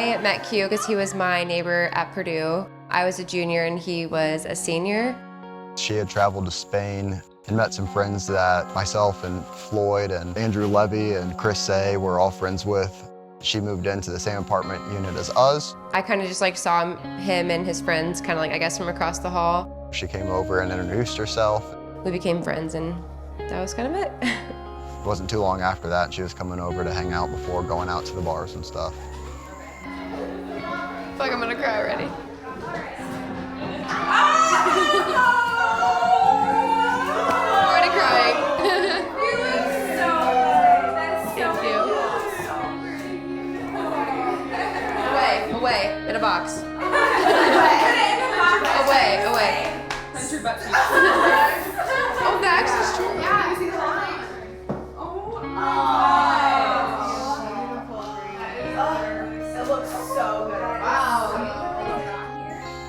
I met Q because he was my neighbor at Purdue. I was a junior and he was a senior. She had traveled to Spain and met some friends that myself and Floyd and Andrew Levy and Chris Say were all friends with. She moved into the same apartment unit as us. I kind of just like saw him and his friends kind of like, I guess, from across the hall. She came over and introduced herself. We became friends and that was kind of it. It wasn't too long after that she was coming over to hang out before going out to the bars and stuff. I feel like I'm gonna cry already. I'm already crying. You look so good. That's so Thank you. Away, in a box. Away. Punch your butt cheeks. Oh, the X is true. Yeah, you see the line? Oh it looks so good. Wow.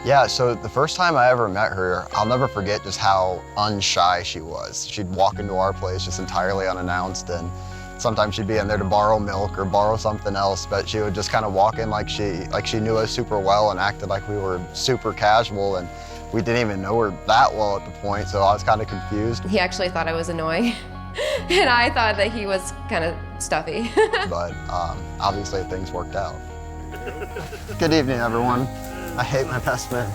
Yeah, so the first time I ever met her, I'll never forget just how unshy she was. She'd walk into our place just entirely unannounced, and sometimes she'd be in there to borrow milk or borrow something else, but she would just kind of walk in like she knew us super well and acted like we were super casual, and we didn't even know her that well at the point, so I was kind of confused. He actually thought I was annoying, and I thought that he was kind of stuffy. But obviously things worked out. Good evening, everyone. I hate my best man.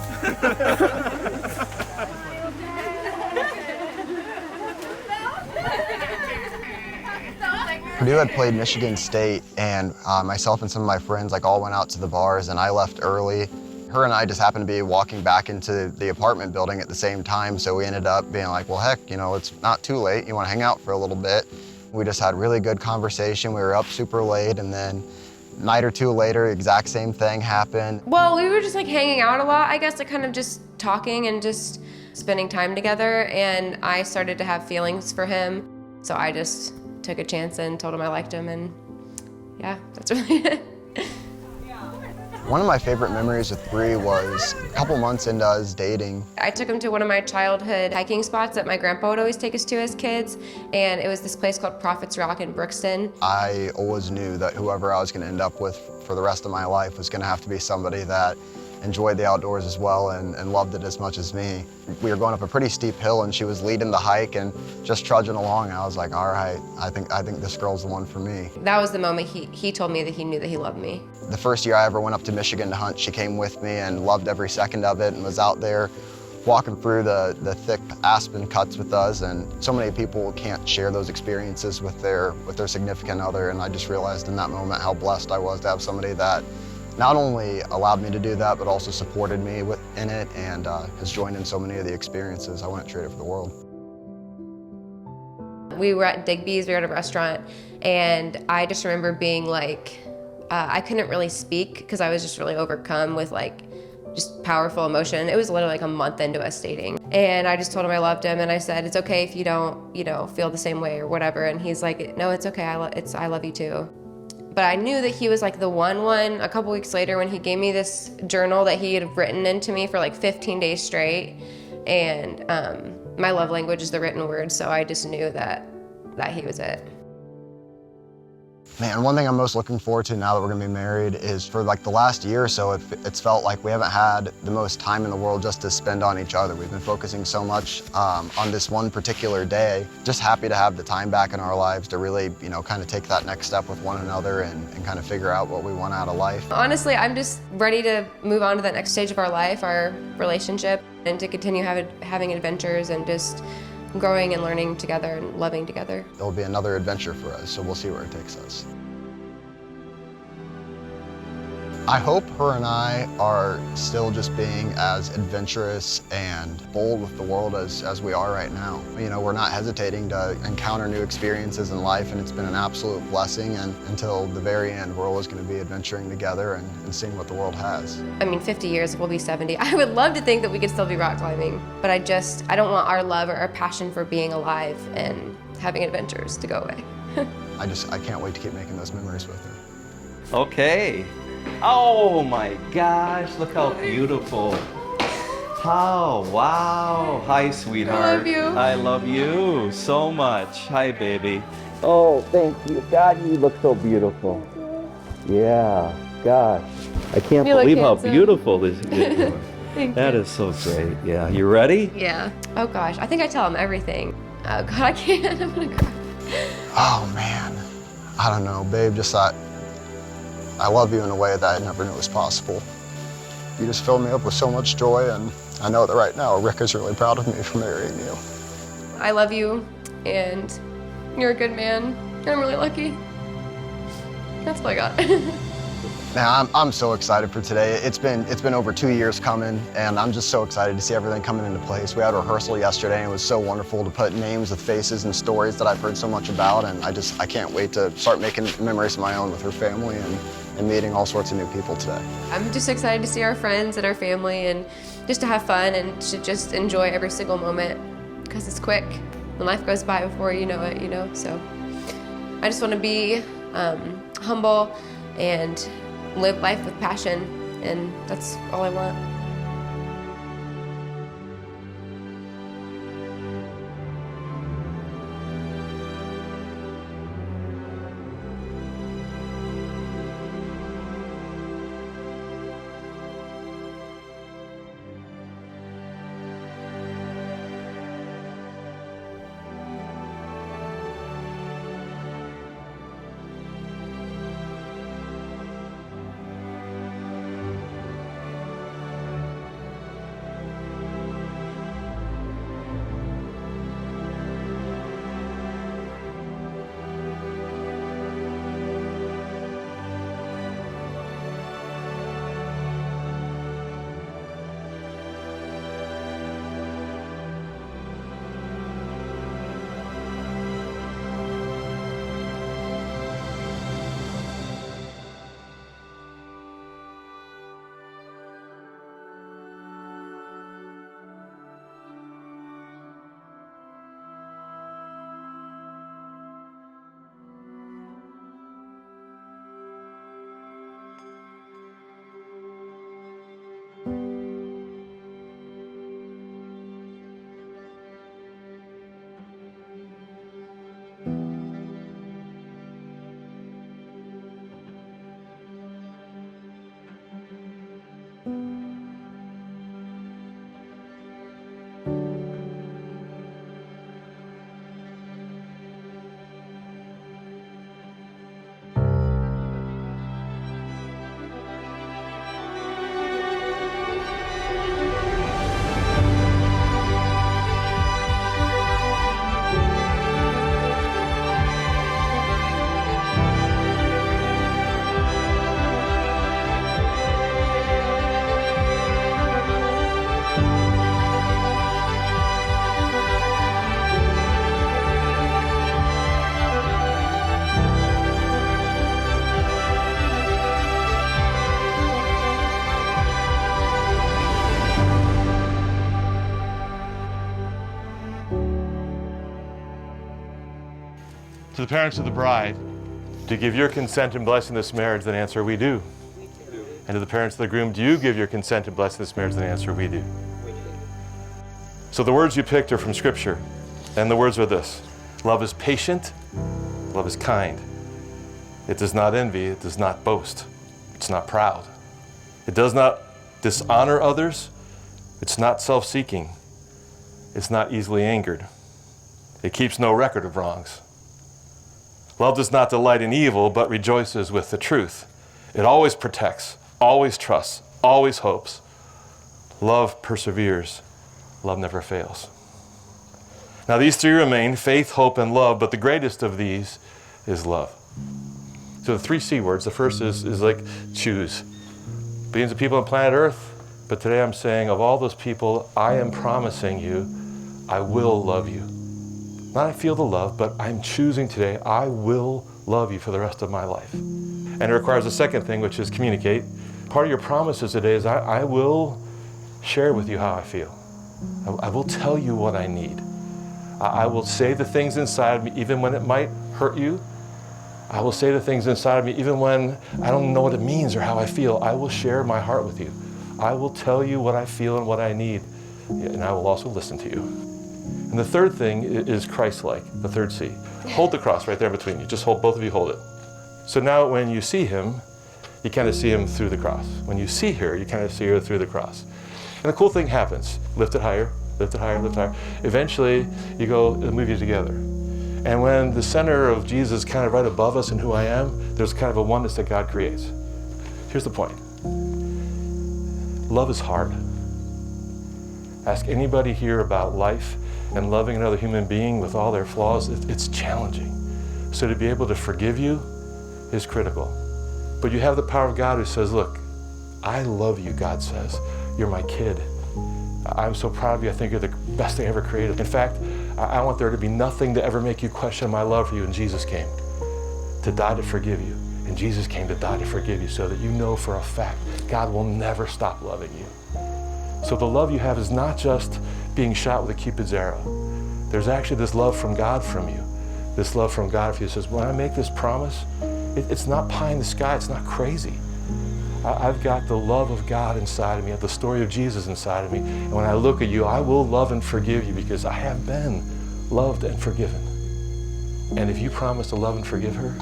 Purdue had played Michigan State, and myself and some of my friends all went out to the bars, and I left early. Her and I just happened to be walking back into the apartment building at the same time, so we ended up being like, well, heck, it's not too late. You want to hang out for a little bit? We just had really good conversation. We were up super late, and then a night or two later, exact same thing happened. Well, we were just hanging out a lot, I guess, kind of just talking and just spending time together, and I started to have feelings for him, so I just took a chance and told him I liked him, and yeah, that's really it. One of my favorite memories with Bri was a couple months into us dating. I took him to one of my childhood hiking spots that my grandpa would always take us to as kids, and it was this place called Prophet's Rock in Brookston. I always knew that whoever I was going to end up with for the rest of my life was going to have to be somebody that enjoyed the outdoors as well and loved it as much as me. We were going up a pretty steep hill, and she was leading the hike and just trudging along, and I was like, all right, I think this girl's the one for me. That was the moment he told me that he knew that he loved me. The first year I ever went up to Michigan to hunt, she came with me and loved every second of it and was out there walking through the thick aspen cuts with us, and so many people can't share those experiences with their significant other, and I just realized in that moment how blessed I was to have somebody that not only allowed me to do that, but also supported me in it and has joined in so many of the experiences. I wouldn't trade it for the world. We were at Digby's, we were at a restaurant, and I just remember being I couldn't really speak because I was just really overcome with just powerful emotion. It was literally a month into us dating. And I just told him I loved him, and I said, it's okay if you don't, feel the same way or whatever. And he's like, no, it's okay, I love you too. But I knew that he was the one a couple weeks later when he gave me this journal that he had written into me for 15 days straight. And my love language is the written word, so I just knew that he was it. Man, one thing I'm most looking forward to now that we're gonna be married is for the last year or so, it's felt like we haven't had the most time in the world just to spend on each other. We've been focusing so much on this one particular day. Just happy to have the time back in our lives to really, kind of take that next step with one another and kind of figure out what we want out of life. Honestly, I'm just ready to move on to that next stage of our life, our relationship, and to continue having adventures and just growing and learning together and loving together. It'll be another adventure for us, so we'll see where it takes us. I hope her and I are still just being as adventurous and bold with the world as we are right now. We're not hesitating to encounter new experiences in life, and it's been an absolute blessing, and until the very end, we're always going to be adventuring together and seeing what the world has. 50 years, we'll be 70. I would love to think that we could still be rock climbing, but I don't want our love or our passion for being alive and having adventures to go away. I can't wait to keep making those memories with her. Okay. Oh my gosh, look how beautiful. Oh, wow. Hi, sweetheart. I love you. I love you so much. Hi, baby. Oh, thank you. God, you look so beautiful. Yeah. gosh. I can't You look believe how handsome. beautiful this is. Thank That you. is so great. Yeah, you ready? Yeah. Oh gosh, I think I tell him everything. Oh God, I can't. I'm gonna cry. Oh man, I don't know, babe, just thought I love you in a way that I never knew was possible. You just filled me up with so much joy, and I know that right now Rick is really proud of me for marrying you. I love you, and you're a good man, and I'm really lucky. That's all I got. Man, I'm so excited for today. It's been over 2 years coming, and I'm just so excited to see everything coming into place. We had a rehearsal yesterday, and it was so wonderful to put names with faces and stories that I've heard so much about, and I can't wait to start making memories of my own with her family and meeting all sorts of new people today. I'm just excited to see our friends and our family, and just to have fun and to just enjoy every single moment, because it's quick and life goes by before you know it, so I just want to be humble and live life with passion, and that's all I want. To the parents of the bride, do you give your consent in blessing this marriage? Then answer, we do. And to the parents of the groom, do you give your consent in blessing this marriage? Then answer, we do. So the words you picked are from Scripture, and the words are this: love is patient, love is kind. It does not envy, it does not boast, it's not proud. It does not dishonor others, it's not self-seeking, it's not easily angered. It keeps no record of wrongs. Love does not delight in evil, but rejoices with the truth. It always protects, always trusts, always hopes. Love perseveres. Love never fails. Now these three remain: faith, hope, and love, but the greatest of these is love. So the three C words, the first is like choose. Billions of people on planet Earth, but today I'm saying of all those people, I am promising you, I will love you. Not I feel the love, but I'm choosing today, I will love you for the rest of my life. And it requires a second thing, which is communicate. Part of your promises today is I will share with you how I feel. I will tell you what I need. I will say the things inside of me, even when it might hurt you. I will say the things inside of me, even when I don't know what it means or how I feel. I will share my heart with you. I will tell you what I feel and what I need, and I will also listen to you. And the third thing is Christ-like, the third C. Hold the cross right there between you. Just hold, both of you hold it. So now when you see him, you kind of see him through the cross. When you see her, you kind of see her through the cross. And a cool thing happens. Lift it higher, lift it higher, lift it higher. Eventually, you go, it'll move you together. And when the center of Jesus is kind of right above us and who I am, there's kind of a oneness that God creates. Here's the point. Love is hard. Ask anybody here about life and loving another human being with all their flaws. It's challenging. So to be able to forgive you is critical. But you have the power of God who says, look, I love you, God says. You're my kid. I'm so proud of you. I think you're the best thing ever created. In fact, I want there to be nothing to ever make you question my love for you. And Jesus came to die to forgive you. And Jesus came to die to forgive you so that you know for a fact God will never stop loving you. So the love you have is not just being shot with a Cupid's arrow. There's actually this love from God from you. This love from God for you says, when I make this promise, it's not pie in the sky. It's not crazy. I've got the love of God inside of me. I have the story of Jesus inside of me. And when I look at you, I will love and forgive you because I have been loved and forgiven. And if you promise to love and forgive her,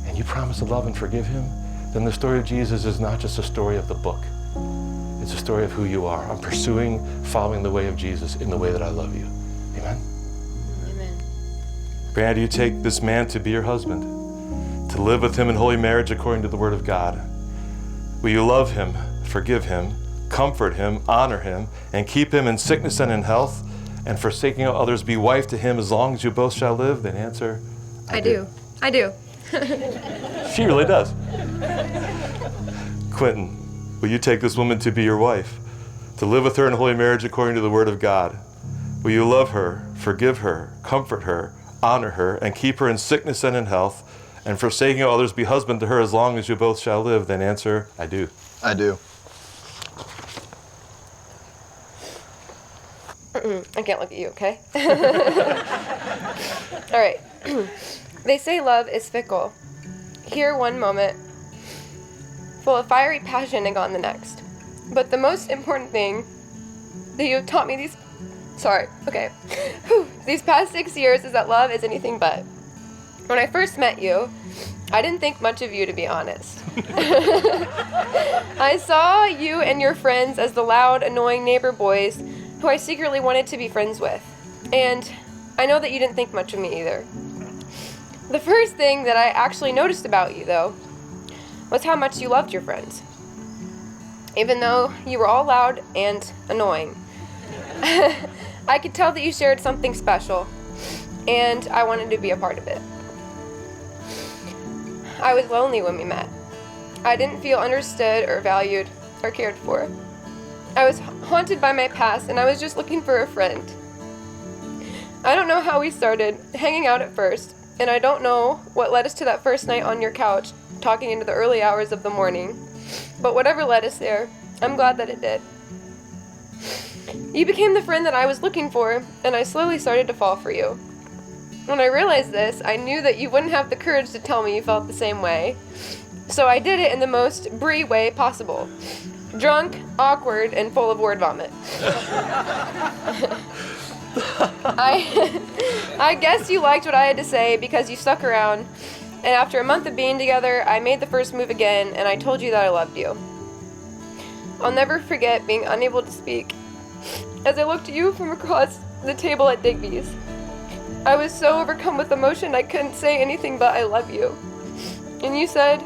and you promise to love and forgive him, then the story of Jesus is not just a story of the book. It's a story of who you are. I'm pursuing, following the way of Jesus in the way that I love you. Amen? Amen. Brianna, do you take this man to be your husband, to live with him in holy marriage according to the word of God? Will you love him, forgive him, comfort him, honor him, and keep him in sickness and in health, and forsaking others, be wife to him as long as you both shall live? Then answer, I do. I do. She really does. Quentin, will you take this woman to be your wife, to live with her in holy marriage according to the word of God? Will you love her, forgive her, comfort her, honor her, and keep her in sickness and in health, and forsaking others, be husband to her as long as you both shall live? Then answer, I do. I do. I can't look at you, okay? All right. They say love is fickle. Here one moment, full of fiery passion, and gone the next. But the most important thing that you have taught me these past 6 years is that love is anything but. When I first met you, I didn't think much of you, to be honest. I saw you and your friends as the loud, annoying neighbor boys who I secretly wanted to be friends with. And I know that you didn't think much of me either. The first thing that I actually noticed about you, though, was how much you loved your friends. Even though you were all loud and annoying. I could tell that you shared something special, and I wanted to be a part of it. I was lonely when we met. I didn't feel understood or valued or cared for. I was haunted by my past, and I was just looking for a friend. I don't know how we started hanging out at first, and I don't know what led us to that first night on your couch, talking into the early hours of the morning. But whatever led us there, I'm glad that it did. You became the friend that I was looking for, and I slowly started to fall for you. When I realized this, I knew that you wouldn't have the courage to tell me you felt the same way. So I did it in the most Bri way possible. Drunk, awkward, and full of word vomit. I guess you liked what I had to say because you stuck around, and after a month of being together, I made the first move again, and I told you that I loved you. I'll never forget being unable to speak as I looked at you from across the table at Digby's. I was so overcome with emotion I couldn't say anything but I love you. And you said,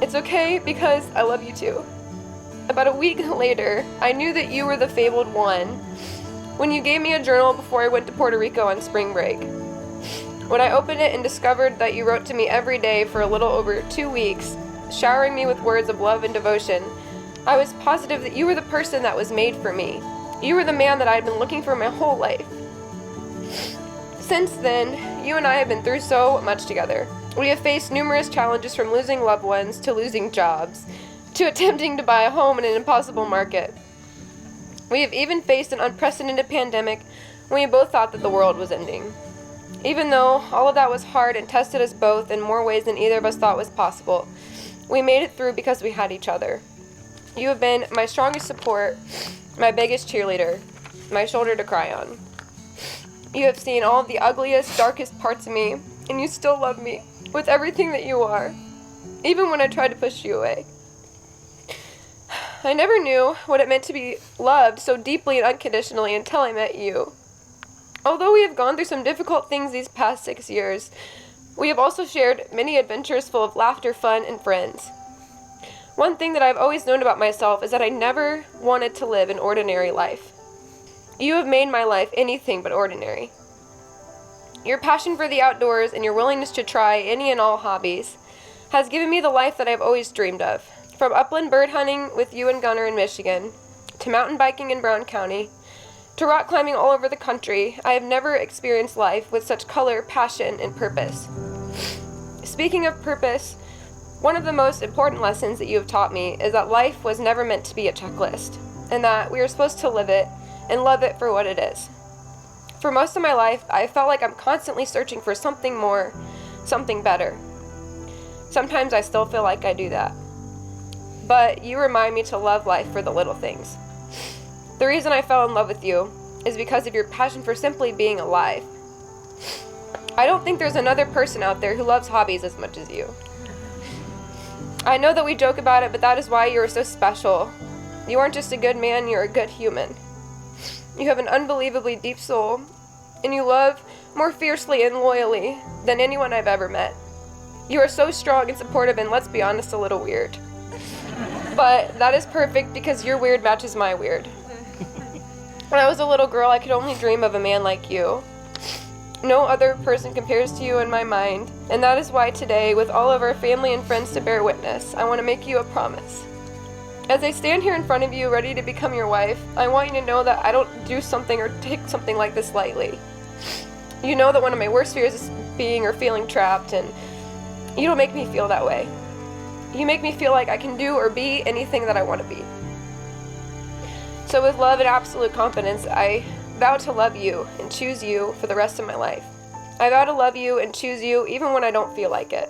it's okay because I love you too. About a week later, I knew that you were the fabled one when you gave me a journal before I went to Puerto Rico on spring break. When I opened it and discovered that you wrote to me every day for a little over 2 weeks, showering me with words of love and devotion, I was positive that you were the person that was made for me. You were the man that I had been looking for my whole life. Since then, you and I have been through so much together. We have faced numerous challenges, from losing loved ones to losing jobs, to attempting to buy a home in an impossible market. We have even faced an unprecedented pandemic when we both thought that the world was ending. Even though all of that was hard and tested us both in more ways than either of us thought was possible, we made it through because we had each other. You have been my strongest support, my biggest cheerleader, my shoulder to cry on. You have seen all of the ugliest, darkest parts of me, and you still love me with everything that you are. even when I tried to push you away. I never knew what it meant to be loved so deeply and unconditionally until I met you. Although we have gone through some difficult things these past 6 years, we have also shared many adventures full of laughter, fun, and friends. One thing that I've always known about myself is that I never wanted to live an ordinary life. You have made my life anything but ordinary. Your passion for the outdoors and your willingness to try any and all hobbies has given me the life that I've always dreamed of. From upland bird hunting with you and Gunner in Michigan, to mountain biking in Brown County, to rock climbing all over the country, I have never experienced life with such color, passion, and purpose. Speaking of purpose, one of the most important lessons that you have taught me is that life was never meant to be a checklist, and that we are supposed to live it and love it for what it is. For most of my life, I felt like I'm constantly searching for something more, something better. Sometimes I still feel like I do that. But you remind me to love life for the little things. The reason I fell in love with you is because of your passion for simply being alive. I don't think there's another person out there who loves hobbies as much as you. I know that we joke about it, but that is why you are so special. You aren't just a good man, you're a good human. You have an unbelievably deep soul, and you love more fiercely and loyally than anyone I've ever met. You are so strong and supportive and, let's be honest, a little weird. But that is perfect because your weird matches my weird. When I was a little girl, I could only dream of a man like you. No other person compares to you in my mind, and that is why today, with all of our family and friends to bear witness, I want to make you a promise. As I stand here in front of you, ready to become your wife, I want you to know that I don't do something or take something like this lightly. You know that one of my worst fears is being or feeling trapped, and you don't make me feel that way. You make me feel like I can do or be anything that I want to be. So with love and absolute confidence, I vow to love you and choose you for the rest of my life. I vow to love you and choose you even when I don't feel like it.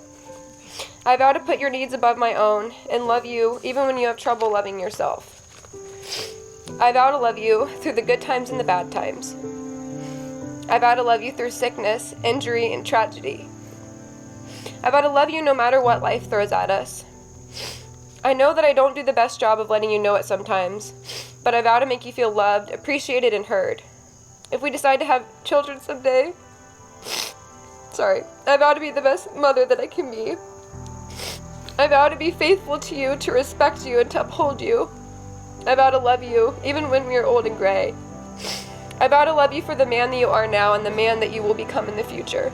I vow to put your needs above my own and love you even when you have trouble loving yourself. I vow to love you through the good times and the bad times. I vow to love you through sickness, injury, and tragedy. I vow to love you no matter what life throws at us. I know that I don't do the best job of letting you know it sometimes, but I vow to make you feel loved, appreciated, and heard. If we decide to have children someday, I vow to be the best mother that I can be. I vow to be faithful to you, to respect you, and to uphold you. I vow to love you, even when we are old and gray. I vow to love you for the man that you are now and the man that you will become in the future.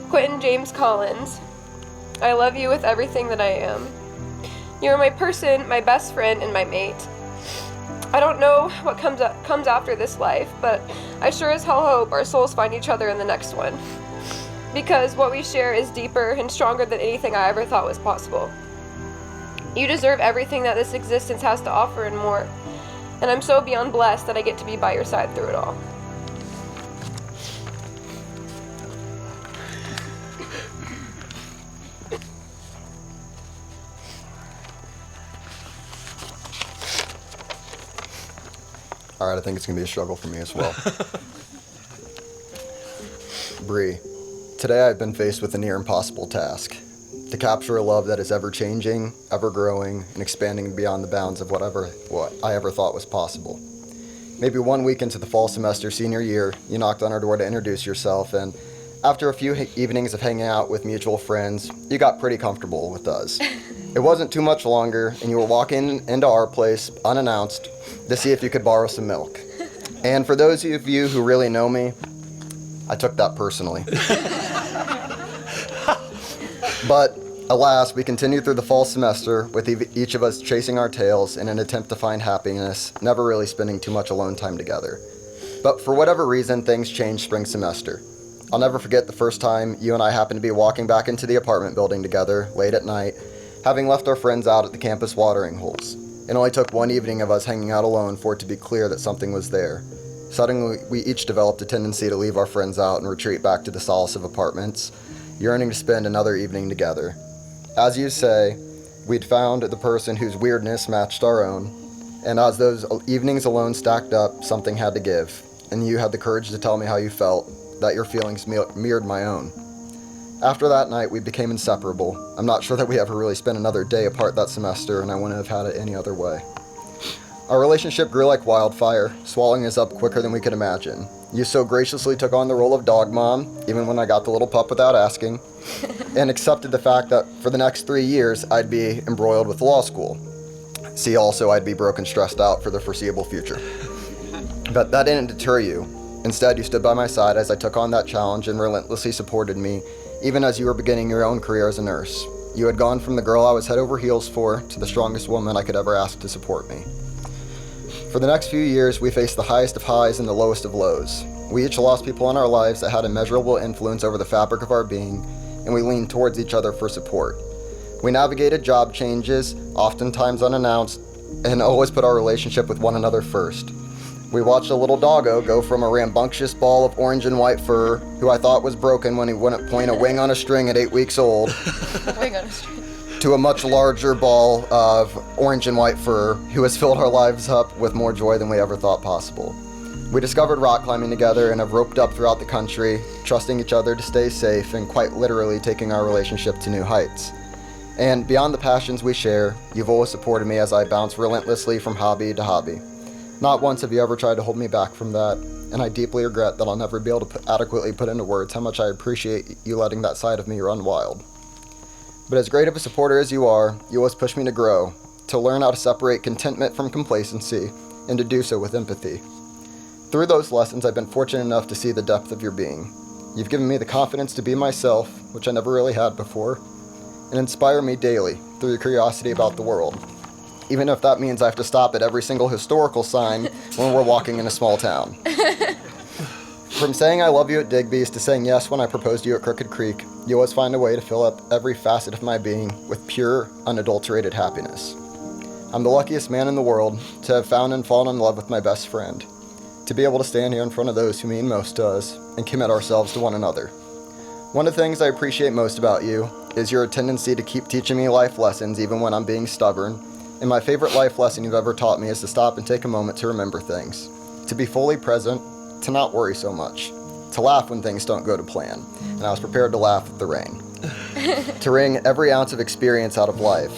Quentin James Collins, I love you with everything that I am. You are my person, my best friend, and my mate. I don't know what comes after this life, but I sure as hell hope our souls find each other in the next one. Because what we share is deeper and stronger than anything I ever thought was possible. You deserve everything that this existence has to offer and more. And I'm so beyond blessed that I get to be by your side through it all. All right, I think it's gonna be a struggle for me as well. Bri, today I've been faced with a near impossible task. To capture a love that is ever changing, ever growing, and expanding beyond the bounds of what I ever thought was possible. Maybe 1 week into the fall semester senior year, you knocked on our door to introduce yourself, and after a few evenings of hanging out with mutual friends, you got pretty comfortable with us. It wasn't too much longer, and you were walking into our place unannounced to see if you could borrow some milk. And for those of you who really know me, I took that personally. But alas, we continued through the fall semester with each of us chasing our tails in an attempt to find happiness, never really spending too much alone time together. But for whatever reason, things changed spring semester. I'll never forget the first time you and I happened to be walking back into the apartment building together late at night, having left our friends out at the campus watering holes. It only took one evening of us hanging out alone for it to be clear that something was there. Suddenly, we each developed a tendency to leave our friends out and retreat back to the solace of apartments, yearning to spend another evening together. As you say, we'd found the person whose weirdness matched our own, and as those evenings alone stacked up, something had to give, and you had the courage to tell me how you felt, that your feelings mirrored my own. After that night, we became inseparable. I'm not sure that we ever really spent another day apart that semester, and I wouldn't have had it any other way. Our relationship grew like wildfire, swallowing us up quicker than we could imagine. You so graciously took on the role of dog mom, even when I got the little pup without asking, and accepted the fact that for the next 3 years, I'd be embroiled with law school. See, also, I'd be broke and stressed out for the foreseeable future. But that didn't deter you. Instead, you stood by my side as I took on that challenge and relentlessly supported me, even as you were beginning your own career as a nurse. You had gone from the girl I was head over heels for to the strongest woman I could ever ask to support me. For the next few years, we faced the highest of highs and the lowest of lows. We each lost people in our lives that had immeasurable influence over the fabric of our being, and we leaned towards each other for support. We navigated job changes, oftentimes unannounced, and always put our relationship with one another first. We watched a little doggo go from a rambunctious ball of orange and white fur, who I thought was broken when he wouldn't point a wing on a string at 8 weeks old, to a much larger ball of orange and white fur, who has filled our lives up with more joy than we ever thought possible. We discovered rock climbing together and have roped up throughout the country, trusting each other to stay safe and quite literally taking our relationship to new heights. And beyond the passions we share, you've always supported me as I bounce relentlessly from hobby to hobby. Not once have you ever tried to hold me back from that, and I deeply regret that I'll never be able to adequately put into words how much I appreciate you letting that side of me run wild. But as great of a supporter as you always push me to grow, to learn how to separate contentment from complacency, and to do so with empathy. Through those lessons, I've been fortunate enough to see the depth of your being. You've given me the confidence to be myself, which I never really had before, and inspire me daily through your curiosity about the world, even if that means I have to stop at every single historical sign when we're walking in a small town. From saying I love you at Digby's to saying yes when I proposed to you at Crooked Creek, you always find a way to fill up every facet of my being with pure, unadulterated happiness. I'm the luckiest man in the world to have found and fallen in love with my best friend, to be able to stand here in front of those who mean most to us and commit ourselves to one another. One of the things I appreciate most about you is your tendency to keep teaching me life lessons even when I'm being stubborn. And my favorite life lesson you've ever taught me is to stop and take a moment to remember things, to be fully present, to not worry so much, to laugh when things don't go to plan. And I was prepared to laugh at the rain. To wring every ounce of experience out of life,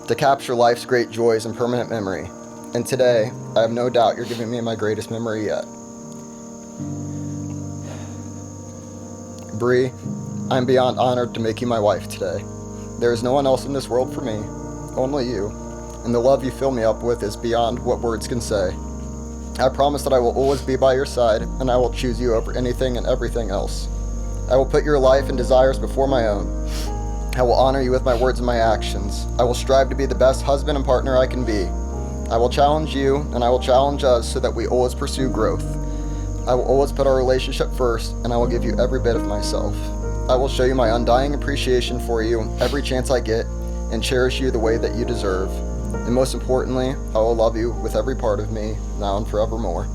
to capture life's great joys in permanent memory. And today, I have no doubt you're giving me my greatest memory yet. Bri, I'm beyond honored to make you my wife today. There is no one else in this world for me, only you. And the love you fill me up with is beyond what words can say. I promise that I will always be by your side, and I will choose you over anything and everything else. I will put your life and desires before my own. I will honor you with my words and my actions. I will strive to be the best husband and partner I can be. I will challenge you, and I will challenge us so that we always pursue growth. I will always put our relationship first, and I will give you every bit of myself. I will show you my undying appreciation for you every chance I get, and cherish you the way that you deserve. And most importantly, I will love you with every part of me, now and forevermore.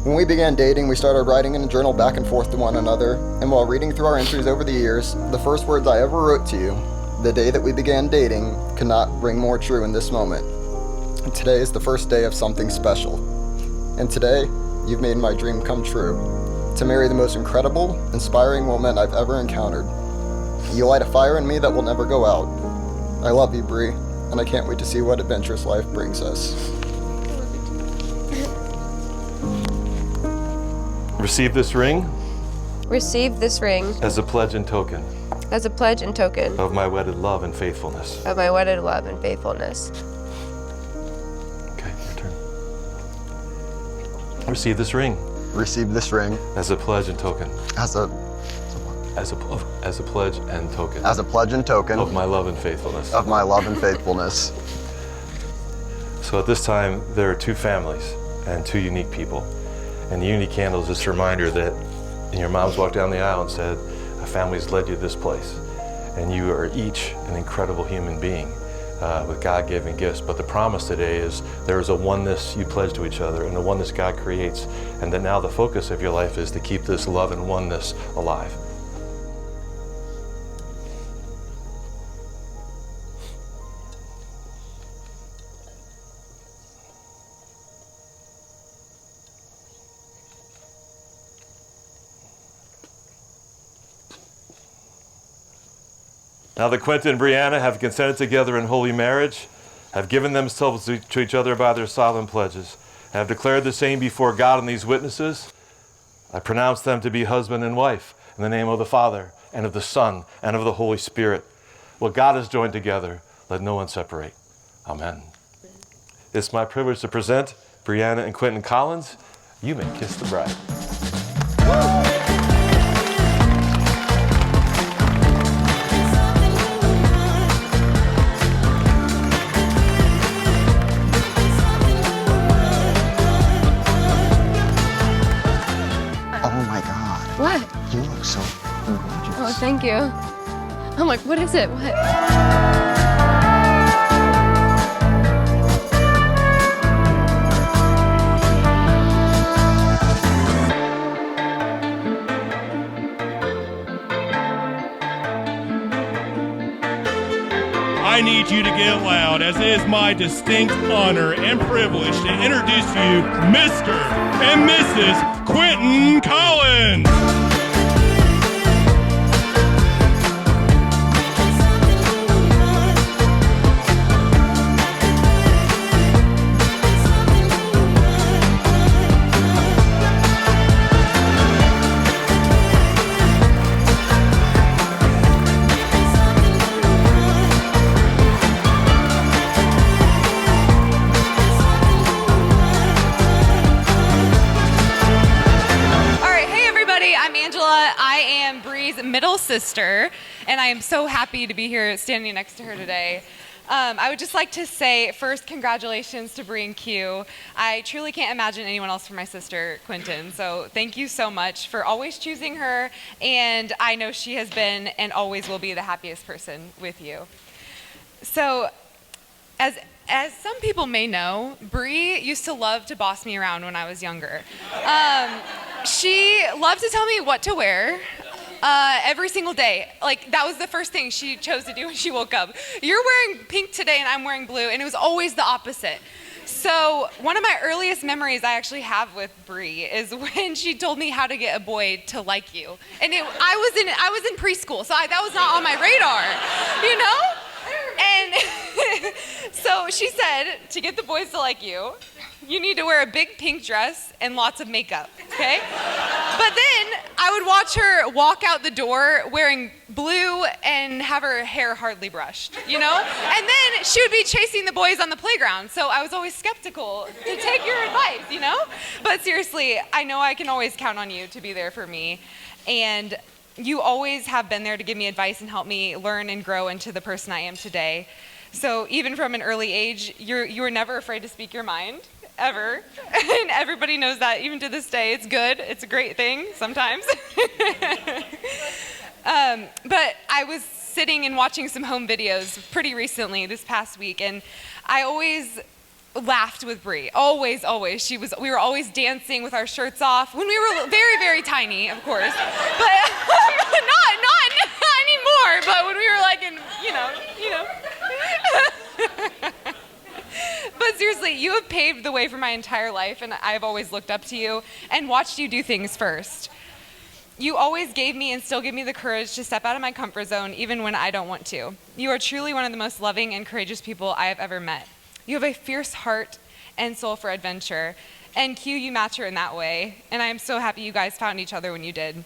When we began dating, we started writing in a journal back and forth to one another, and while reading through our entries over the years, the first words I ever wrote to you, the day that we began dating, could not ring more true in this moment. And today is the first day of something special. And today, you've made my dream come true, to marry the most incredible, inspiring woman I've ever encountered. You light a fire in me that will never go out. I love you, Bri, and I can't wait to see what adventurous life brings us. Receive this ring Receive this ring as a pledge and token as a pledge and token of my wedded love and faithfulness. of my wedded love and faithfulness. Okay, your turn. Receive this ring Receive this ring as a pledge and token. as a Pledge and token pledge and token of my love and faithfulness. of my love and faithfulness. So at this time, there are two families and two unique people. And the unity candle is just a reminder that your moms walked down the aisle and said, a family's led you to this place. And you are each an incredible human being with God-given gifts. But the promise today is there is a oneness you pledge to each other and a oneness God creates. And that now the focus of your life is to keep this love and oneness alive. Now that Quentin and Brianna have consented together in holy marriage, have given themselves to each other by their solemn pledges, and have declared the same before God and these witnesses, I pronounce them to be husband and wife in the name of the Father, and of the Son, and of the Holy Spirit. What God has joined together, let no one separate. Amen. It's my privilege to present Brianna and Quentin Collins. You may kiss the bride. Oh my God. What? You look so gorgeous. Oh, thank you. I'm like, what is it? What? I need you to get loud, as it is my distinct honor and privilege to introduce you Mr. and Mrs. Quentin Collins. I am Bri's middle sister, and I am so happy to be here standing next to her today. I would just like to say, first, congratulations to Bri and Q. I truly can't imagine anyone else for my sister, Quentin, so thank you so much for always choosing her, and I know she has been and always will be the happiest person with you. So, as some people may know, Bri used to love to boss me around when I was younger. She loved to tell me what to wear every single day. Like, that was the first thing she chose to do when she woke up. You're wearing pink today and I'm wearing blue, and it was always the opposite. So one of my earliest memories I actually have with Bri is when she told me how to get a boy to like you. And I was in preschool, so that was not on my radar, you know? And so she said, to get the boys to like you, you need to wear a big pink dress and lots of makeup, okay? But then I would watch her walk out the door wearing blue and have her hair hardly brushed, you know? And then she would be chasing the boys on the playground, so I was always skeptical to take your advice, you know? But seriously, I know I can always count on you to be there for me. And you always have been there to give me advice and help me learn and grow into the person I am today. So even from an early age, you were never afraid to speak your mind, ever. And everybody knows that even to this day. It's good. It's a great thing sometimes. But I was sitting and watching some home videos pretty recently, this past week, and I always laughed with Bri. Always, always. We were always dancing with our shirts off when we were very, very tiny, of course. But not anymore, but when we were like in, you know. But seriously, you have paved the way for my entire life, and I've always looked up to you and watched you do things first. You always gave me and still give me the courage to step out of my comfort zone even when I don't want to. You are truly one of the most loving and courageous people I have ever met. You have a fierce heart and soul for adventure. And Q, you match her in that way. And I am so happy you guys found each other when you did.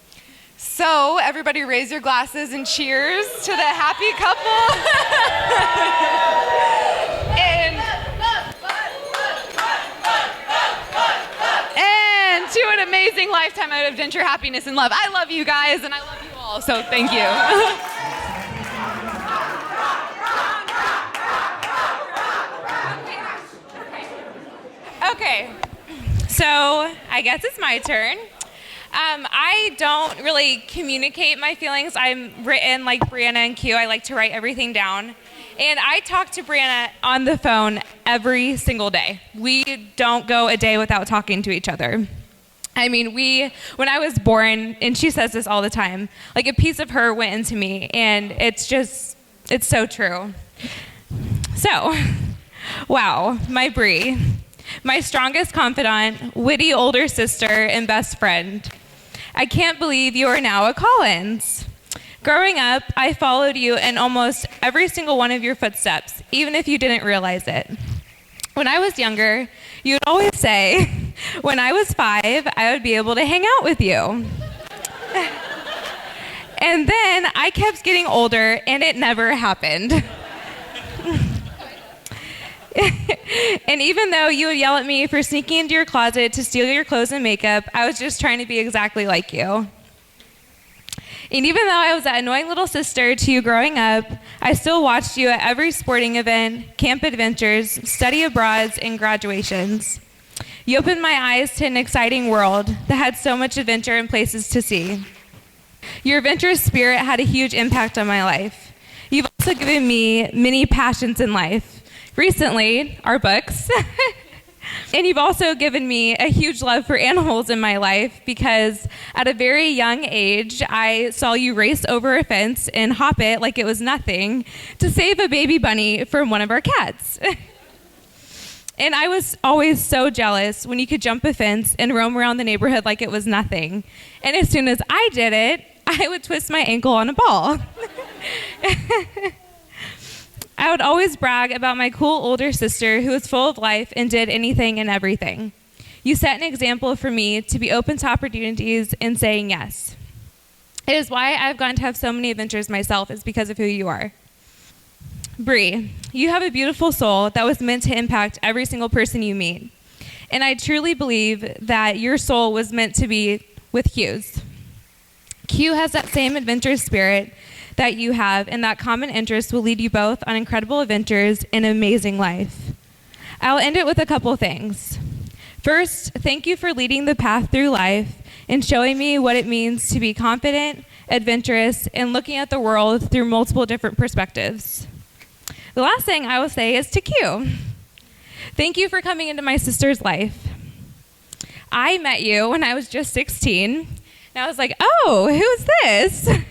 So everybody raise your glasses and cheers to the happy couple. and to an amazing lifetime of adventure, happiness, and love. I love you guys, and I love you all, so thank you. Okay, so I guess it's my turn. I don't really communicate my feelings. I'm written like Brianna and Q. I like to write everything down. And I talk to Brianna on the phone every single day. We don't go a day without talking to each other. I mean, when I was born, and she says this all the time, like a piece of her went into me, and it's so true. So, wow, my Bri. My strongest confidant, witty older sister, and best friend. I can't believe you are now a Collins. Growing up, I followed you in almost every single one of your footsteps, even if you didn't realize it. When I was younger, you would always say, when I was 5, I would be able to hang out with you. And then I kept getting older, and it never happened. And even though you would yell at me for sneaking into your closet to steal your clothes and makeup, I was just trying to be exactly like you. And even though I was that annoying little sister to you growing up, I still watched you at every sporting event, camp adventures, study abroads, and graduations. You opened my eyes to an exciting world that had so much adventure and places to see. Your adventurous spirit had a huge impact on my life. You've also given me many passions in life. Recently, our books. And you've also given me a huge love for animals in my life because at a very young age, I saw you race over a fence and hop it like it was nothing to save a baby bunny from one of our cats. And I was always so jealous when you could jump a fence and roam around the neighborhood like it was nothing. And as soon as I did it, I would twist my ankle on a ball. I would always brag about my cool older sister who was full of life and did anything and everything. You set an example for me to be open to opportunities and saying yes. It is why I've gotten to have so many adventures myself, is because of who you are. Bri, you have a beautiful soul that was meant to impact every single person you meet. And I truly believe that your soul was meant to be with Q's. Q has that same adventurous spirit that you have, and that common interest will lead you both on incredible adventures and an amazing life. I'll end it with a couple things. First, thank you for leading the path through life and showing me what it means to be confident, adventurous, and looking at the world through multiple different perspectives. The last thing I will say is to Q. Thank you for coming into my sister's life. I met you when I was just 16, and I was like, oh, who's this?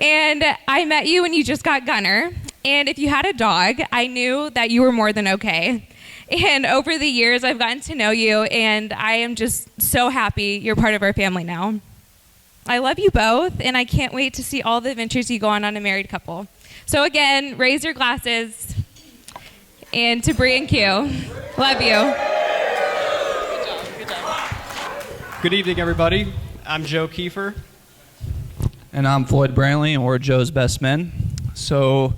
And I met you when you just got Gunner, and if you had a dog, I knew that you were more than okay. And over the years, I've gotten to know you, and I am just so happy you're part of our family now. I love you both, and I can't wait to see all the adventures you go on a married couple. So again, raise your glasses, and to Bri and Q, love you. Good job. Good evening, everybody. I'm Joe Kiefer. And I'm Floyd Brantley, and we're Joe's best men. So,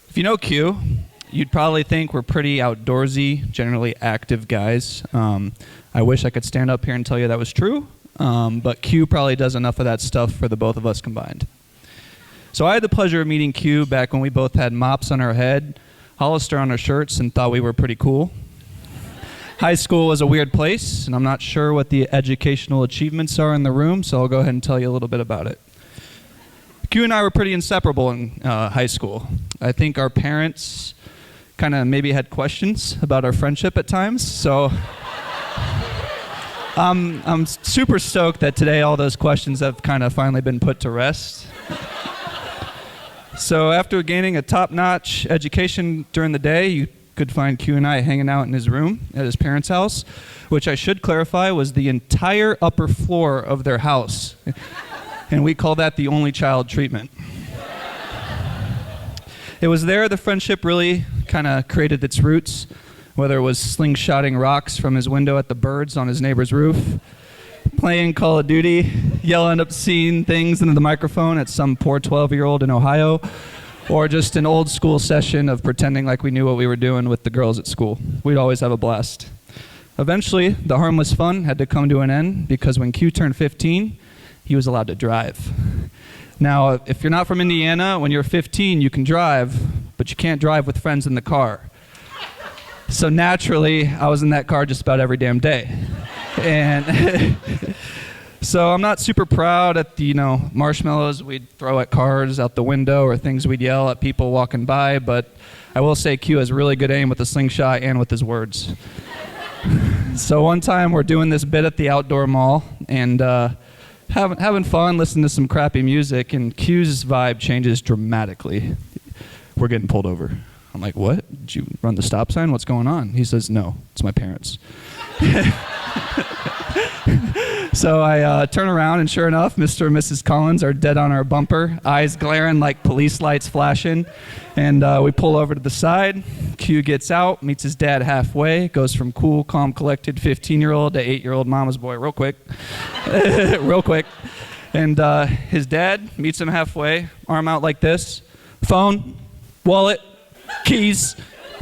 if you know Q, you'd probably think we're pretty outdoorsy, generally active guys. I wish I could stand up here and tell you that was true, but Q probably does enough of that stuff for the both of us combined. So I had the pleasure of meeting Q back when we both had mops on our head, Hollister on our shirts, and thought we were pretty cool. High school was a weird place, and I'm not sure what the educational achievements are in the room, so I'll go ahead and tell you a little bit about it. Q and I were pretty inseparable in high school. I think our parents kind of maybe had questions about our friendship at times, so I'm super stoked that today all those questions have kind of finally been put to rest. So after gaining a top-notch education during the day, you could find Q and I hanging out in his room at his parents' house, which I should clarify was the entire upper floor of their house. And we call that the only child treatment. It was there the friendship really kind of created its roots, whether it was slingshotting rocks from his window at the birds on his neighbor's roof, playing Call of Duty, yelling obscene things into the microphone at some poor 12-year-old in Ohio, or just an old school session of pretending like we knew what we were doing with the girls at school. We'd always have a blast. Eventually, the harmless fun had to come to an end because when Q turned 15, he was allowed to drive. Now, if you're not from Indiana, when you're 15, you can drive, but you can't drive with friends in the car. So naturally, I was in that car just about every damn day. And so I'm not super proud at the, marshmallows we'd throw at cars out the window or things we'd yell at people walking by, but I will say Q has really good aim with the slingshot and with his words. So one time we're doing this bit at the outdoor mall and having fun, listening to some crappy music, and Q's vibe changes dramatically. We're getting pulled over. I'm like, what? Did you run the stop sign? What's going on? He says, no, it's my parents. So I turn around, and sure enough, Mr. and Mrs. Collins are dead on our bumper, eyes glaring like police lights flashing. And we pull over to the side. Q gets out, meets his dad halfway, goes from cool, calm, collected 15-year-old to 8-year-old mama's boy real quick. Real quick. And his dad meets him halfway, arm out like this. Phone, wallet, keys,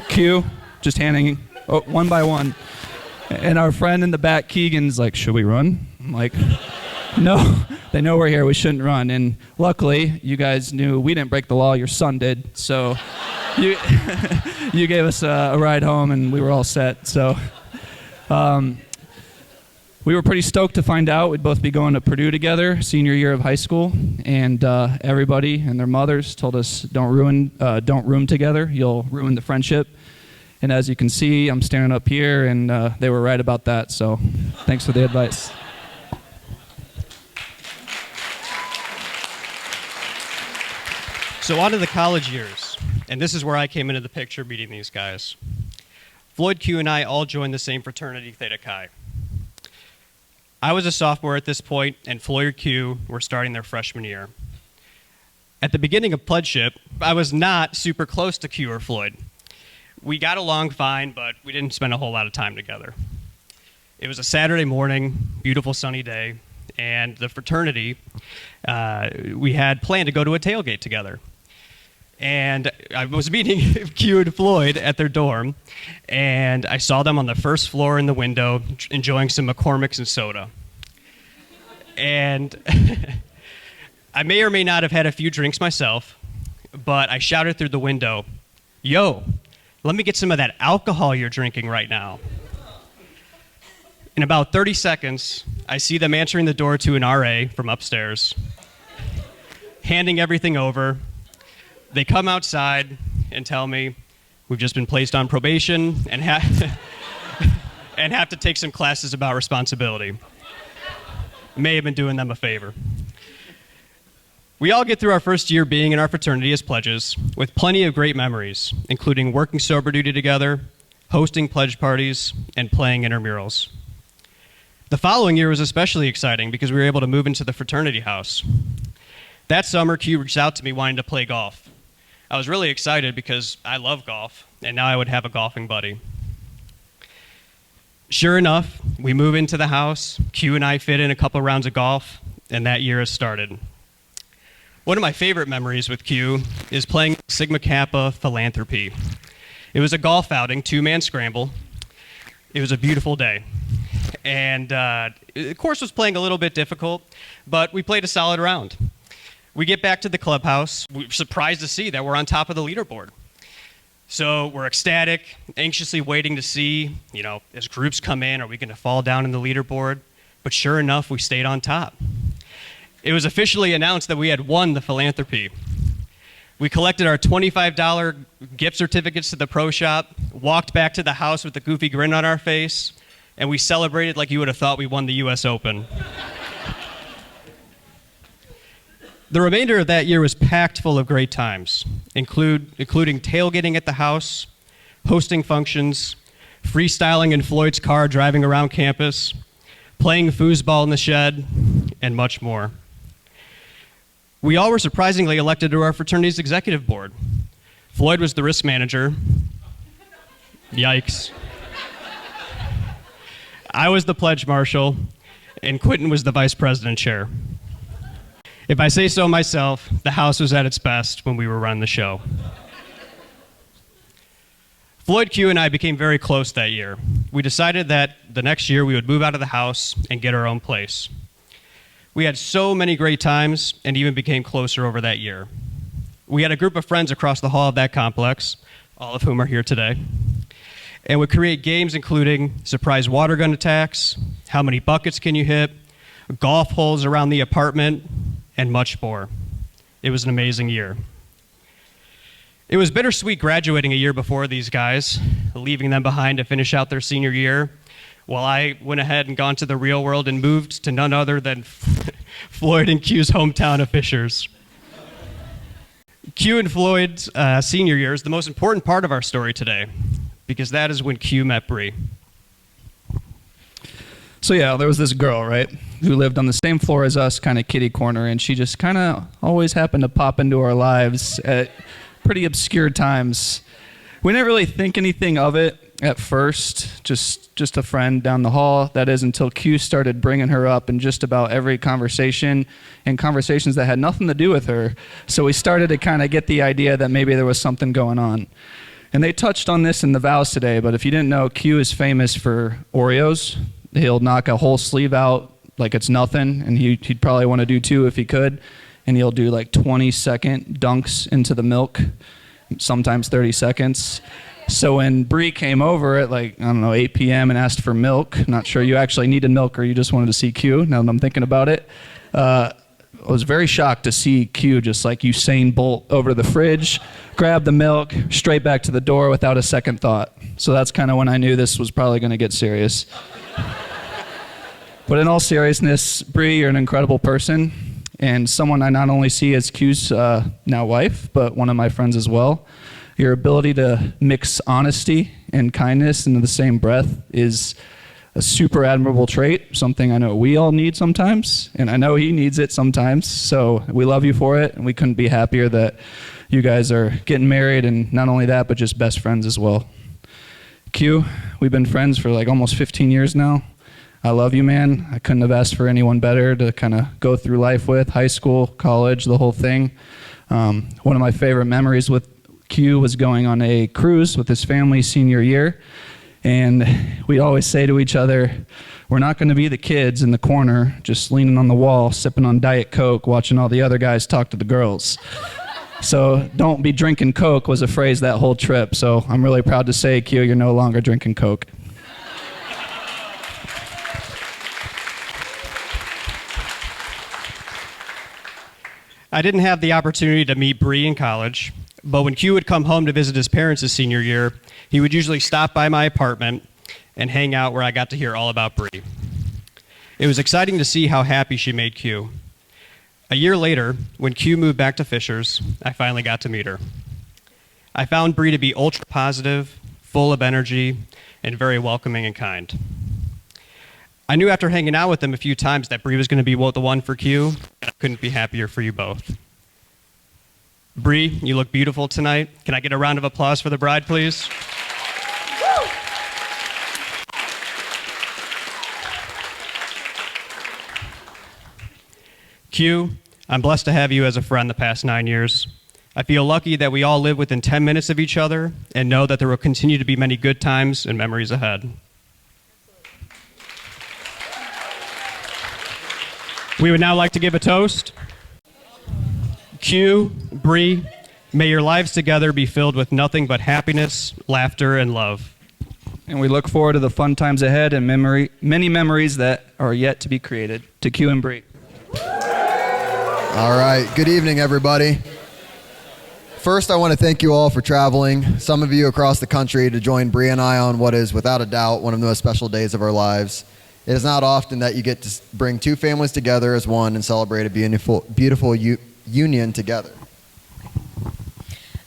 Q, just handing one by one. And our friend in the back, Keegan's like, should we run? I'm like, no, they know we're here, we shouldn't run. And luckily, you guys knew we didn't break the law, your son did. So you, you gave us a ride home and we were all set. So we were pretty stoked to find out we'd both be going to Purdue together, senior year of high school. And everybody and their mothers told us, don't room together, you'll ruin the friendship. And as you can see, I'm standing up here, and they were right about that. So thanks for the advice. So on to the college years, and this is where I came into the picture meeting these guys. Floyd Q and I all joined the same fraternity, Theta Chi. I was a sophomore at this point, and Floyd Q were starting their freshman year. At the beginning of pledgeship, I was not super close to Q or Floyd. We got along fine, but we didn't spend a whole lot of time together. It was a Saturday morning, beautiful sunny day, and the fraternity, we had planned to go to a tailgate together. And I was meeting Q and Floyd at their dorm, and I saw them on the first floor in the window enjoying some McCormick's and soda. And I may or may not have had a few drinks myself, but I shouted through the window, "Yo, let me get some of that alcohol you're drinking right now." In about 30 seconds, I see them answering the door to an RA from upstairs, handing everything over. They come outside and tell me, we've just been placed on probation and have to take some classes about responsibility. May have been doing them a favor. We all get through our first year being in our fraternity as pledges with plenty of great memories, including working sober duty together, hosting pledge parties, and playing intramurals. The following year was especially exciting because we were able to move into the fraternity house. That summer, Q reached out to me wanting to play golf. I was really excited because I love golf, and now I would have a golfing buddy. Sure enough, we move into the house, Q and I fit in a couple rounds of golf, and that year has started. One of my favorite memories with Q is playing Sigma Kappa Philanthropy. It was a golf outing, 2-man scramble. It was a beautiful day. And the course was playing a little bit difficult, but we played a solid round. We get back to the clubhouse. We're surprised to see that we're on top of the leaderboard. So we're ecstatic, anxiously waiting to see, as groups come in, are we going to fall down in the leaderboard? But sure enough, we stayed on top. It was officially announced that we had won the philanthropy. We collected our $25 gift certificates to the pro shop, walked back to the house with a goofy grin on our face, and we celebrated like you would have thought we won the US Open. The remainder of that year was packed full of great times, including tailgating at the house, hosting functions, freestyling in Floyd's car driving around campus, playing foosball in the shed, and much more. We all were surprisingly elected to our fraternity's executive board. Floyd was the risk manager. Yikes. I was the pledge marshal, and Quentin was the vice president chair. If I say so myself, the house was at its best when we were running the show. Floyd Q and I became very close that year. We decided that the next year we would move out of the house and get our own place. We had so many great times and even became closer over that year. We had a group of friends across the hall of that complex, all of whom are here today, and would create games including surprise water gun attacks, how many buckets can you hit, golf holes around the apartment, and much more. It was an amazing year. It was bittersweet graduating a year before these guys, leaving them behind to finish out their senior year, while I went ahead and gone to the real world and moved to none other than Floyd and Q's hometown of Fishers. Q and Floyd's senior year is the most important part of our story today, because that is when Q met Bri. So yeah, there was this girl, right, who lived on the same floor as us, kind of kitty corner, and she just kind of always happened to pop into our lives at pretty obscure times. We didn't really think anything of it at first, just a friend down the hall. That is until Q started bringing her up in just about every conversation, and conversations that had nothing to do with her. So we started to kind of get the idea that maybe there was something going on. And they touched on this in the vows today, but if you didn't know, Q is famous for Oreos. He'll knock a whole sleeve out like it's nothing, and he'd probably want to do 2 if he could. And he'll do like 20-second dunks into the milk, sometimes 30 seconds. So when Bri came over at 8 p.m. and asked for milk, not sure you actually needed milk or you just wanted to see Q, now that I'm thinking about it, I was very shocked to see Q just like Usain Bolt over to the fridge, grab the milk, straight back to the door without a second thought. So that's kind of when I knew this was probably going to get serious. But in all seriousness, Bri, you're an incredible person and someone I not only see as Q's now wife, but one of my friends as well. Your ability to mix honesty and kindness into the same breath is a super admirable trait, something I know we all need sometimes, and I know he needs it sometimes, so we love you for it, and we couldn't be happier that you guys are getting married, and not only that, but just best friends as well. Q, we've been friends for almost 15 years now. I love you, man. I couldn't have asked for anyone better to kind of go through life with, high school, college, the whole thing. One of my favorite memories with Q was going on a cruise with his family senior year, and we always say to each other, we're not going to be the kids in the corner just leaning on the wall, sipping on Diet Coke, watching all the other guys talk to the girls. So don't be drinking Coke was a phrase that whole trip, so I'm really proud to say, Q, you're no longer drinking Coke. I didn't have the opportunity to meet Bri in college, but when Q would come home to visit his parents his senior year, he would usually stop by my apartment and hang out where I got to hear all about Bri. It was exciting to see how happy she made Q. A year later, when Q moved back to Fishers, I finally got to meet her. I found Bri to be ultra positive, full of energy, and very welcoming and kind. I knew after hanging out with them a few times that Bri was going to be the one for Q, and I couldn't be happier for you both. Bri, you look beautiful tonight. Can I get a round of applause for the bride, please? Q, I'm blessed to have you as a friend the past 9 years. I feel lucky that we all live within 10 minutes of each other and know that there will continue to be many good times and memories ahead. We would now like to give a toast. Q, Bri, may your lives together be filled with nothing but happiness, laughter, and love. And we look forward to the fun times ahead and many memories that are yet to be created. To Q and Bri. All right, good evening, everybody. First, I want to thank you all for traveling, some of you across the country, to join Bri and I on what is, without a doubt, one of the most special days of our lives. It is not often that you get to bring two families together as one and celebrate a beautiful union together.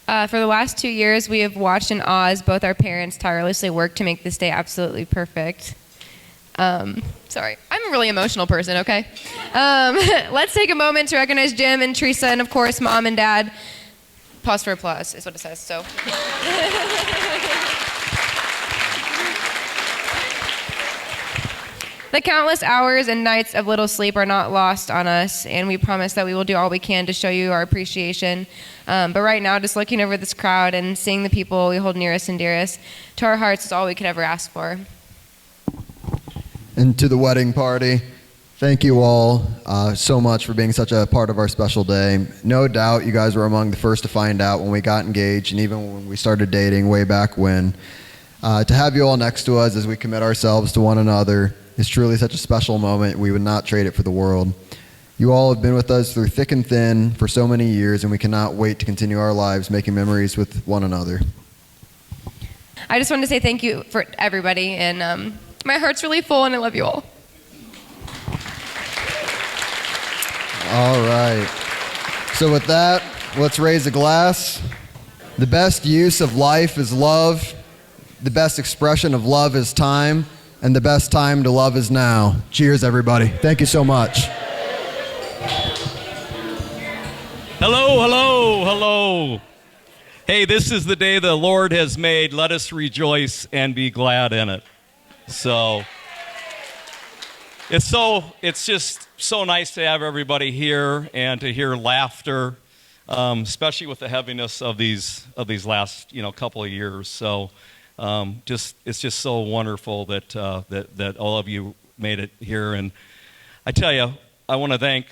For the last 2 years, we have watched in awe as both our parents tirelessly work to make this day absolutely perfect. Sorry, I'm a really emotional person, okay? Let's take a moment to recognize Jim and Teresa and, of course, Mom and Dad. Pause for applause is what it says, so. The countless hours and nights of little sleep are not lost on us, and we promise that we will do all we can to show you our appreciation. But right now, just looking over this crowd and seeing the people we hold nearest and dearest to our hearts is all we could ever ask for. And to the wedding party, thank you all so much for being such a part of our special day. No doubt you guys were among the first to find out when we got engaged and even when we started dating way back when. To have you all next to us as we commit ourselves to one another is truly such a special moment. We would not trade it for the world. You all have been with us through thick and thin for so many years, and we cannot wait to continue our lives making memories with one another. I just wanted to say thank you for everybody, and my heart's really full, and I love you all. All right. So with that, let's raise a glass. The best use of life is love. The best expression of love is time. and the best time to love is now. Cheers, everybody. Thank you so much. Hello, hello, hello. Hey, this is the day the Lord has made. Let us rejoice and be glad in it. So it's just so nice to have everybody here and to hear laughter, especially with the heaviness of these last couple of years. So it's just so wonderful that all of you made it here. And I tell you, I want to thank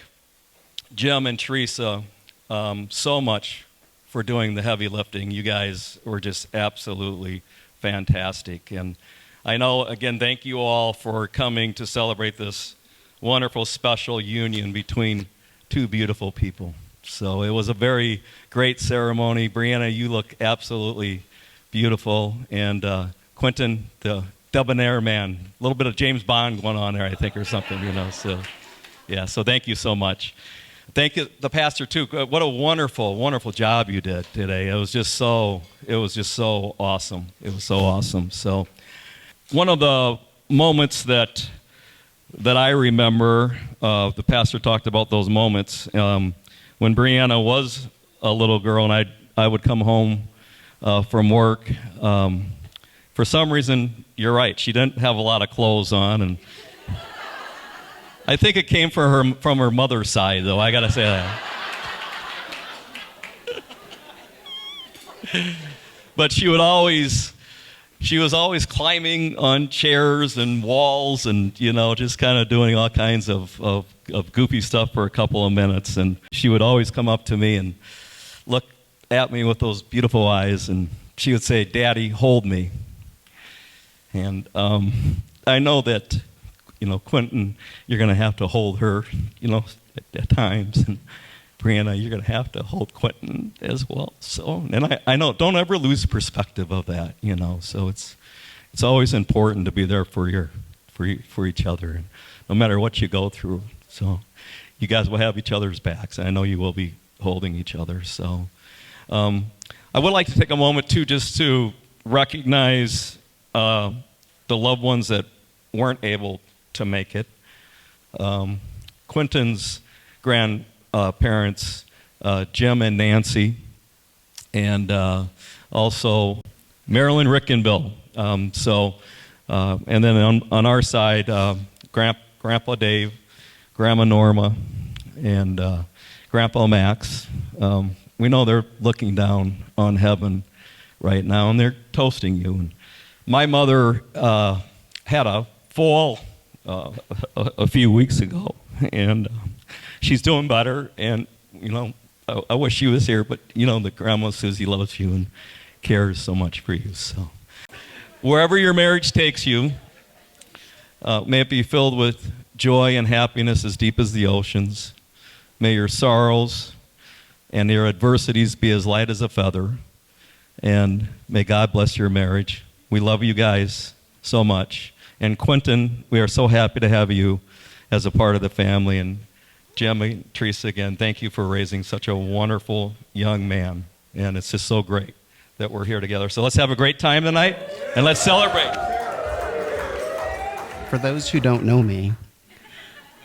Jim and Teresa so much for doing the heavy lifting. You guys were just absolutely fantastic. And I know, again, thank you all for coming to celebrate this wonderful, special union between two beautiful people. So it was a very great ceremony. Brianna, you look absolutely beautiful. And Quentin, the debonair man, a little bit of James Bond going on there, I think, or something, So, yeah, so thank you so much. Thank you, the pastor, too. What a wonderful, wonderful job you did today. It was just so awesome. It was so awesome. So one of the moments that I remember, the pastor talked about those moments, when Brianna was a little girl and I would come home from work. For some reason, you're right, she didn't have a lot of clothes on, and I think it came from her mother's side, though. I gotta say that. But she was always climbing on chairs and walls, and just kind of doing all kinds of goofy stuff for a couple of minutes. And she would always come up to me and look at me with those beautiful eyes, and she would say, "Daddy, hold me." And I know that. Quentin, you're going to have to hold her, at times. And Brianna, you're going to have to hold Quentin as well. So, and I know, don't ever lose perspective of that, So it's always important to be there for each other, and no matter what you go through. So you guys will have each other's backs, and I know you will be holding each other. So I would like to take a moment, too, just to recognize the loved ones that weren't able to make it. Quentin's grandparents, Jim and Nancy, and also Marilyn, Rick, and Bill. And then on our side, Grandpa Dave, Grandma Norma, and Grandpa Max. We know they're looking down on heaven right now, and they're toasting you. And my mother had a fall a few weeks ago, and she's doing better. And I wish she was here, but the Grandma Susie loves you and cares so much for you. So wherever your marriage takes you, may it be filled with joy and happiness as deep as the oceans. May your sorrows and your adversities be as light as a feather, and may God bless your marriage. We love you guys so much. And Quentin, we are so happy to have you as a part of the family. And Jim and Teresa, again, thank you for raising such a wonderful young man. And it's just so great that we're here together. So let's have a great time tonight, and let's celebrate. For those who don't know me,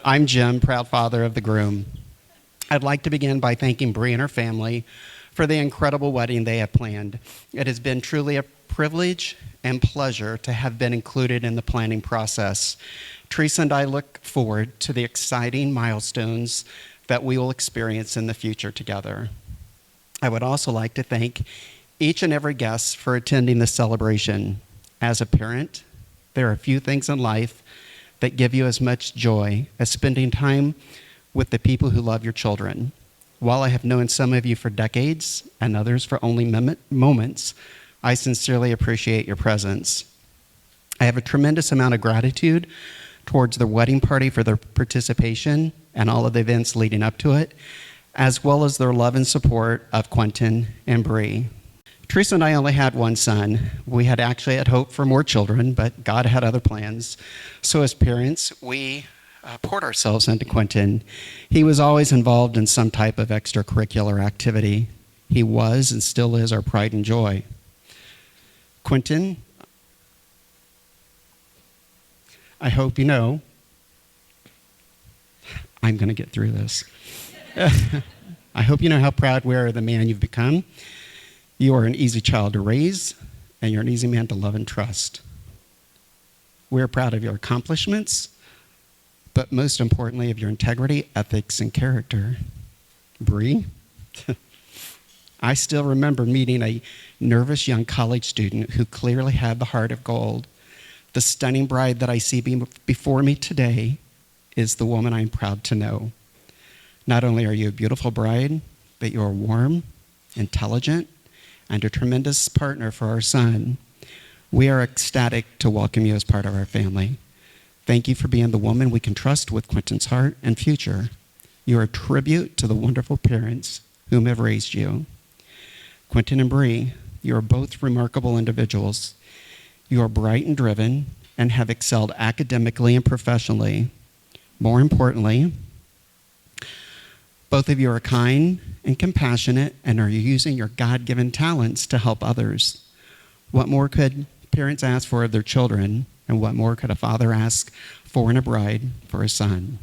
I'm Jim, proud father of the groom. I'd like to begin by thanking Bri and her family for the incredible wedding they have planned. It has been truly a privilege and pleasure to have been included in the planning process. Teresa and I look forward to the exciting milestones that we will experience in the future together. I would also like to thank each and every guest for attending this celebration. As a parent, there are few things in life that give you as much joy as spending time with the people who love your children. While I have known some of you for decades and others for only moments, I sincerely appreciate your presence. I have a tremendous amount of gratitude towards the wedding party for their participation and all of the events leading up to it, as well as their love and support of Quentin and Bri. Teresa and I only had one son. We had actually had hope for more children, but God had other plans. So as parents, we poured ourselves into Quentin. He was always involved in some type of extracurricular activity. He was and still is our pride and joy. Quentin, I hope you know, I'm going to get through this. I hope you know how proud we are of the man you've become. You are an easy child to raise, and you're an easy man to love and trust. We're proud of your accomplishments, but most importantly of your integrity, ethics, and character. Bri, I still remember meeting a nervous young college student who clearly had the heart of gold. The stunning bride that I see before me today is the woman I'm proud to know. Not only are you a beautiful bride, but you are warm, intelligent, and a tremendous partner for our son. We are ecstatic to welcome you as part of our family. Thank you for being the woman we can trust with Quentin's heart and future. You are a tribute to the wonderful parents whom have raised you. Quentin and Bri, you are both remarkable individuals. You are bright and driven and have excelled academically and professionally. More importantly, both of you are kind and compassionate and are using your God-given talents to help others. What more could parents ask for of their children, and what more could a father ask for in a bride for a son?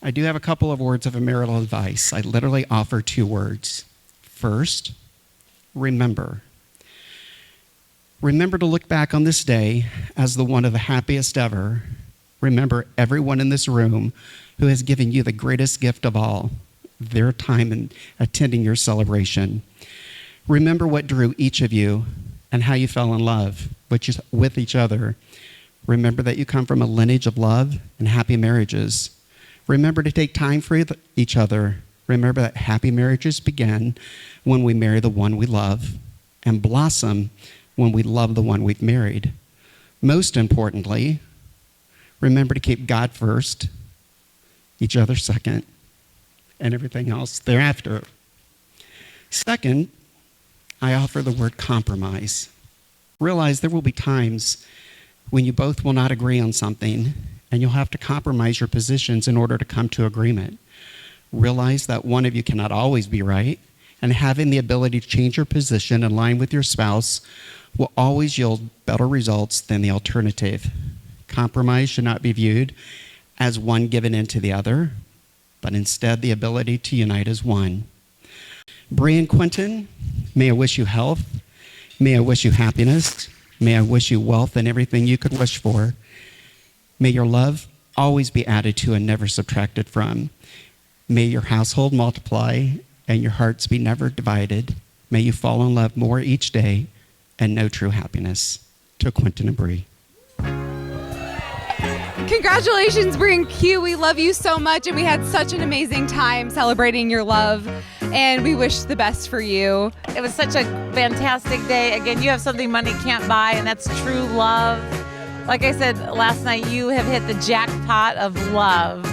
I do have a couple of words of marital advice. I literally offer 2 words. First, remember. Remember to look back on this day as the one of the happiest ever. Remember everyone in this room who has given you the greatest gift of all, their time in attending your celebration. Remember what drew each of you and how you fell in love with each other. Remember that you come from a lineage of love and happy marriages. Remember to take time for each other. Remember that happy marriages begin when we marry the one we love and blossom when we love the one we've married. Most importantly, remember to keep God first, each other second, and everything else thereafter. Second, I offer the word compromise. Realize there will be times when you both will not agree on something, and you'll have to compromise your positions in order to come to agreement. Realize that one of you cannot always be right, and having the ability to change your position in line with your spouse will always yield better results than the alternative. Compromise should not be viewed as one given into the other, but instead the ability to unite as one. Bri and Quentin, may I wish you health. May I wish you happiness. May I wish you wealth and everything you could wish for. May your love always be added to and never subtracted from. May your household multiply and your hearts be never divided. May you fall in love more each day and know true happiness. To Quentin and Bri. Congratulations, Bri and Q. We love you so much, and we had such an amazing time celebrating your love, and we wish the best for you. It was such a fantastic day. Again, you have something money can't buy, and that's true love. Like I said last night, you have hit the jackpot of love,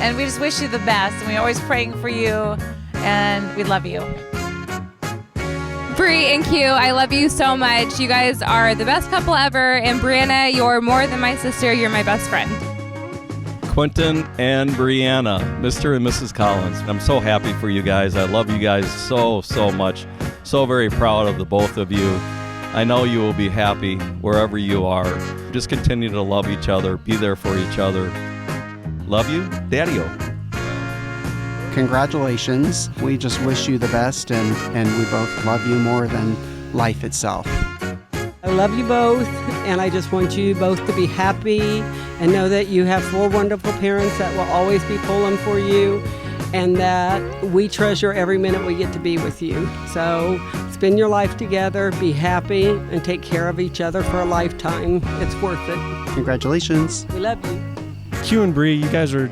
and we just wish you the best, and we're always praying for you, and we love you. Bri and Q, I love you so much. You guys are the best couple ever. And Brianna, you're more than my sister. You're my best friend. Quentin and Brianna, Mr. and Mrs. Collins. I'm so happy for you guys. I love you guys so, so much. So very proud of the both of you. I know you will be happy wherever you are. Just continue to love each other. Be there for each other. Love you, Daddy-o. Congratulations. We just wish you the best, and we both love you more than life itself. I love you both, and I just want you both to be happy and know that you have 4 wonderful parents that will always be pulling for you, and that we treasure every minute we get to be with you. So spend your life together, be happy, and take care of each other for a lifetime. It's worth it. Congratulations. We love you. Q and Bri, you guys are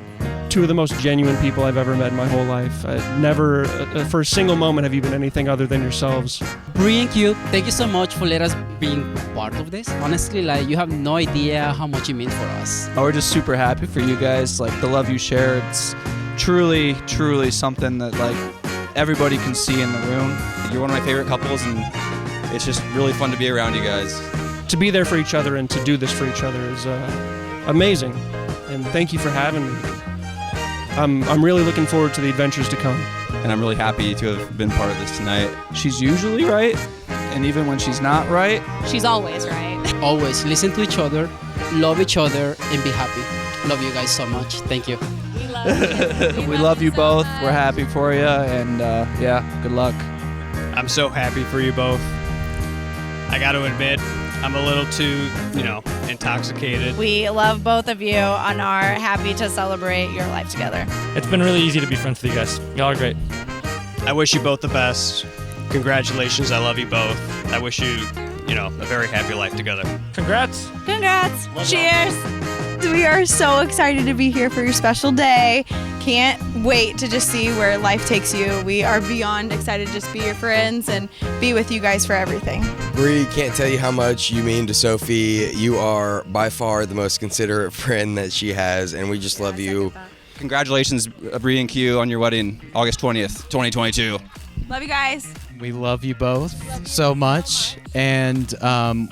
2 of the most genuine people I've ever met in my whole life. Never, for a single moment, have you been anything other than yourselves. Bri and Q, thank you so much for letting us being part of this. Honestly, you have no idea how much it means for us. We're just super happy for you guys. The love you share, it's truly, truly something that everybody can see in the room. You're one of my favorite couples, and it's just really fun to be around you guys. To be there for each other and to do this for each other is amazing. And thank you for having me. I'm really looking forward to the adventures to come. And I'm really happy to have been part of this tonight. She's usually right, and even when she's not right, she's always right. Always listen to each other, love each other, and be happy. Love you guys so much. Thank you. We love you both. We're happy for you, and yeah, good luck. I'm so happy for you both. I got to admit, I'm a little too, intoxicated. We love both of you and are happy to celebrate your life together. It's been really easy to be friends with you guys. Y'all are great. I wish you both the best. Congratulations. I love you both. I wish you, a very happy life together. Congrats. Congrats. Cheers. We are so excited to be here for your special day. Can't wait to just see where life takes you. We are beyond excited to just be your friends and be with you guys for everything. Bri, can't tell you how much you mean to Sophie. You are by far the most considerate friend that she has, and we just love you. Congratulations, Bri and Q, on your wedding, August 20th, 2022. Love you guys. We love you both so much, and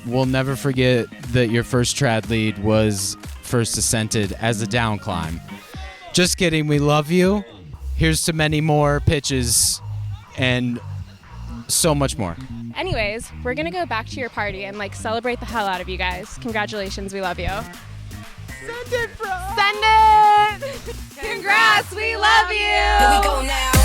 we'll never forget that your first trad lead was first ascended as a down climb. Just kidding, we love you. Here's to many more pitches and so much more. Anyways, we're gonna go back to your party and celebrate the hell out of you guys. Congratulations, we love you. Send it, bro. Send it. Congrats, we love you. Here we go now.